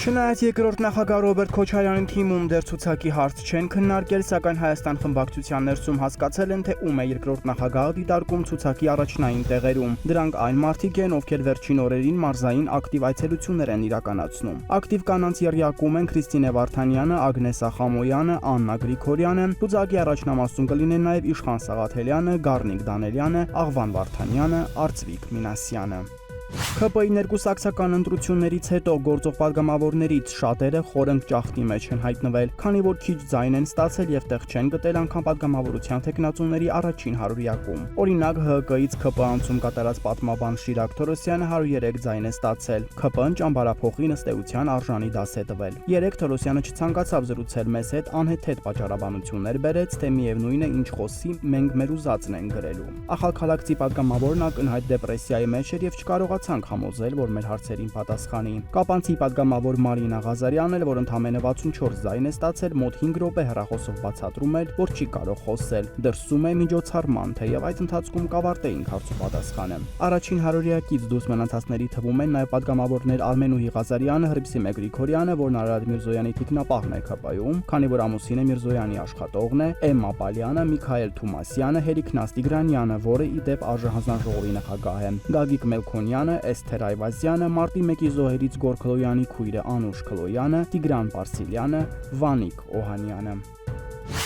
Չնայած երկրորդ նախագահ Ռոբերտ Քոչարյանի թիմում դեռ ցուցակի հարց չեն քննարկել, սակայն Հայաստան խմբակցության ներսում հասկացել են, թե ում է երկրորդ նախագահը դիտարկում ցուցակի առաջնային տեղերում։ Դրանք այն մարդիկ են, ովքեր վերջին օրերին մարզային ակտիվ այցելություններ են իրականացնում։ Ակտիվ կանանց եռյակում են Քրիստինե Վարդանյանը, Ագնես Ախամոյանը, Աննա Գրիգորյանը, ցուցակի առաջնամասում կլինեն նաև Իշխան Սաղաթելյանը, Գառնիկ Դանելյանը, Աղվան Վարդանյանը, Արծվիկ Մինասյանը։ ՔՊ-ի ներկուսակցական ընտրություններից հետո գործող падգամավորներից շատերը խորընկ ճախտի մեջ են հայտնվել, քանի որ քիչ ձայն են ստացել եւ տեղ չեն գտել անգամ падգամավորության տեխնացուների առաջին հարյուրյակում։ Օրինակ ՀԿ-ից ՔՊ անցում կատարած պատմաբան Շիրակ Թորոսյանը 103 ձայն է ստացել։ ՔՊ-ն ճամբարափոխի նստեության արժանի դաս է տվել։ Երեք Թորոսյանը չցանկացավ զրուցել մեզ հետ, անհեթեթ պատճառաբանություններ բերեց, թե միևնույն է ինչ խոսի, մենք մեր ուզածն ենք գրելու։ Ախալքալակցի падգամավորն ակնհայտ դեպրեսիայի մեջ էր եւ չկարողացանք համոզել, որ մեր հարցերին պատասխանի։ Կապանցի падգամավոր Մարինա Ղազարյանն էլ, որ ընդամենը 64 ձայն է ստացել, մոտ 5 րոպե հեռախոսով բացատրում էր, որ չի կարող խոսել։ Դրսում է միջոցառման, թեև այդ ընթացքում կավարտեին հարցուպատասխանը։ Առաջին հարյուրյակից դուրս մնացածների թվում են նաև падգամավորներ Արմենուհի Ղազարյանը, Հրիփսիմե Գրիգորյանը, որն Արարատ Միրզոյանի թիկնապահն է ՔՊ-ում, քանի որ ամուսինը Միրզոյանի աշխատողն է, Էմմա Պալյանը, Միքայել Թումասյանը, Հերիք Տիգրանյանը, որը ի դեպ Արժանահանձնաժողովի նախագահ է, Գագիկ Մելքոնյանը, Էսթեր Այվազյանը, Մարտի 1-ի զոհերից Գոր Քլոյանի քույրը Անուշ Քլոյանը, Տիգրան Պարսիլյանը, Վանիկ Օհանյանը։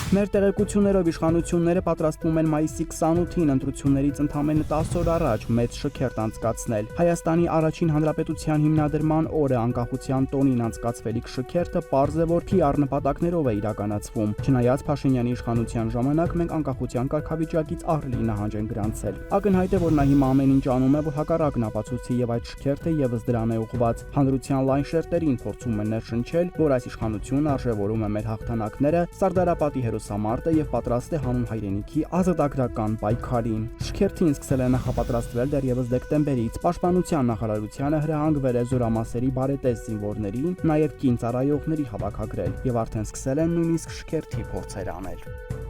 Մեր տեղեկություններով իշխանությունները պատրաստվում են մայիսի 28-ին ընտրություններից ընդամենը 10 օր առաջ մեծ շքերթ անցկացնել։ Հայաստանի առաջին հանրապետության հիմնադրման օրը անկախության տոնին անցկացվելիք շքերթը պարզ է, որ PR նպատակներով է իրականացվում։ Չնայած Փաշինյանի իշխանության ժամանակ մենք անկախության կարգավիճակից ահռելի նահանջ ենք գրանցել։ Ակնհայտ է, որ նա հիմա ամեն ինչ անում է, որ հակառակն ապացուցի, եւ այդ շքերթը եւս դրան է ուղղված։ Հանրության լայն շերտերին փորձում են ներշնչել, որ այս իշխանությունը արժևորում է մեր հաղթանակները, Սարդարապատի հերոսամարտը եւ պատրաստ է հանուն հայրենիքի ազատագրական պայքարին։ Շքերթին սկսել է նախապատրաստվել դեռևս դեկտեմբերից։ Պաշտպանության նախարարությանը հրահանգվել է զորամասերի բարետես զինվորներին, նաեւ կին ծառայողների հավաքագրել եւ արդեն սկսել են նույնիսկ շքերթի փորձեր անել։